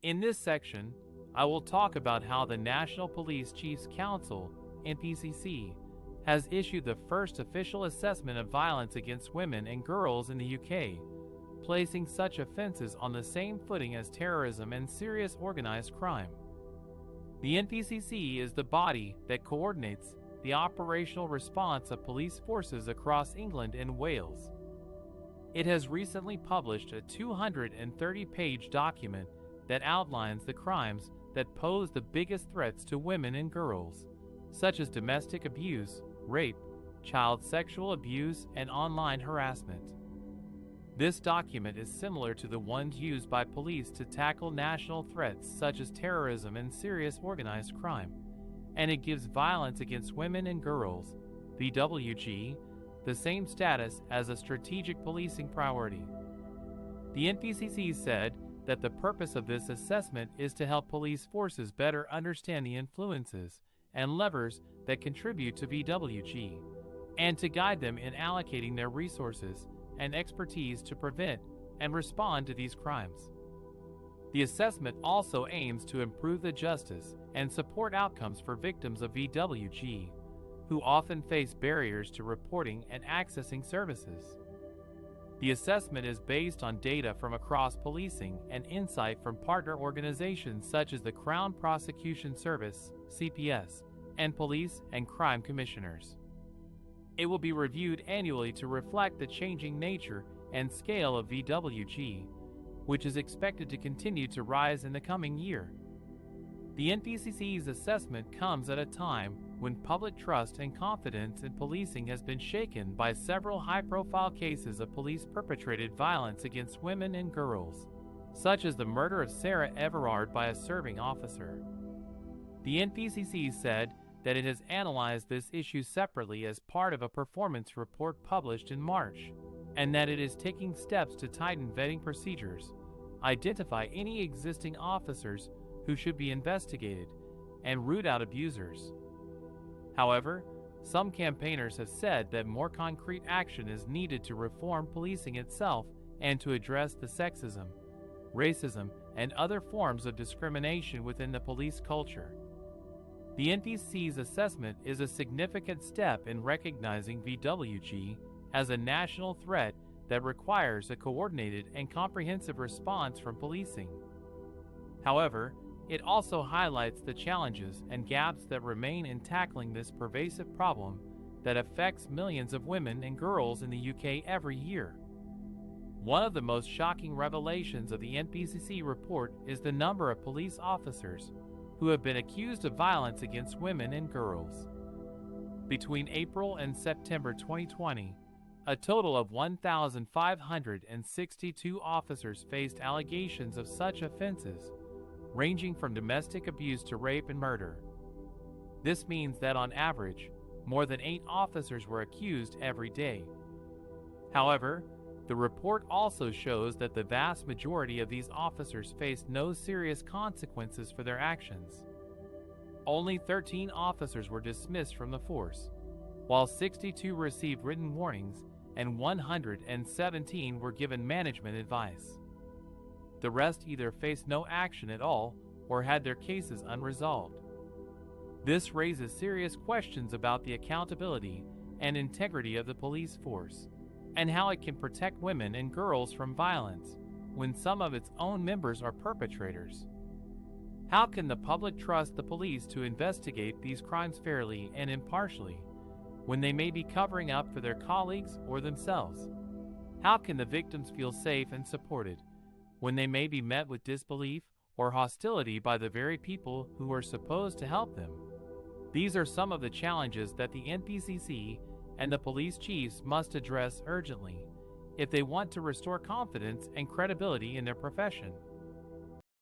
In this section, I will talk about how the National Police Chiefs Council, NPCC, has issued the first official assessment of violence against women and girls in the UK, placing such offenses on the same footing as terrorism and serious organized crime. The NPCC is the body that coordinates the operational response of police forces across England and Wales. It has recently published a 230-page document that outlines the crimes that pose the biggest threats to women and girls, such as domestic abuse, rape, child sexual abuse, and online harassment. This document is similar to the ones used by police to tackle national threats such as terrorism and serious organized crime, and it gives violence against women and girls, VWG, the same status as a strategic policing priority. The NPCC said that the purpose of this assessment is to help police forces better understand the influences and levers that contribute to VWG, and to guide them in allocating their resources and expertise to prevent and respond to these crimes. The assessment also aims to improve the justice and support outcomes for victims of VWG, who often face barriers to reporting and accessing services. The assessment is based on data from across policing and insight from partner organizations such as the Crown Prosecution Service, CPS, and police and crime commissioners. It will be reviewed annually to reflect the changing nature and scale of VWG, which is expected to continue to rise in the coming year. The NPCC's assessment comes at a time when public trust and confidence in policing has been shaken by several high-profile cases of police-perpetrated violence against women and girls, such as the murder of Sarah Everard by a serving officer. The NPCC said that it has analyzed this issue separately as part of a performance report published in March, and that it is taking steps to tighten vetting procedures, identify any existing officers who should be investigated, and root out abusers. However, some campaigners have said that more concrete action is needed to reform policing itself and to address the sexism, racism, and other forms of discrimination within the police culture. The NPCC's assessment is a significant step in recognizing VWG as a national threat that requires a coordinated and comprehensive response from policing. However, it also highlights the challenges and gaps that remain in tackling this pervasive problem that affects millions of women and girls in the UK every year. One of the most shocking revelations of the NPCC report is the number of police officers who have been accused of violence against women and girls. Between April and September 2020, a total of 1,562 officers faced allegations of such offenses, ranging from domestic abuse to rape and murder. This means that on average, more than 8 officers were accused every day. However, the report also shows that the vast majority of these officers faced no serious consequences for their actions. Only 13 officers were dismissed from the force, while 62 received written warnings and 117 were given management advice. The rest either faced no action at all or had their cases unresolved. This raises serious questions about the accountability and integrity of the police force, and how it can protect women and girls from violence when some of its own members are perpetrators. How can the public trust the police to investigate these crimes fairly and impartially when they may be covering up for their colleagues or themselves? How can the victims feel safe and supported when they may be met with disbelief or hostility by the very people who are supposed to help them? These are some of the challenges that the NPCC and the police chiefs must address urgently if they want to restore confidence and credibility in their profession.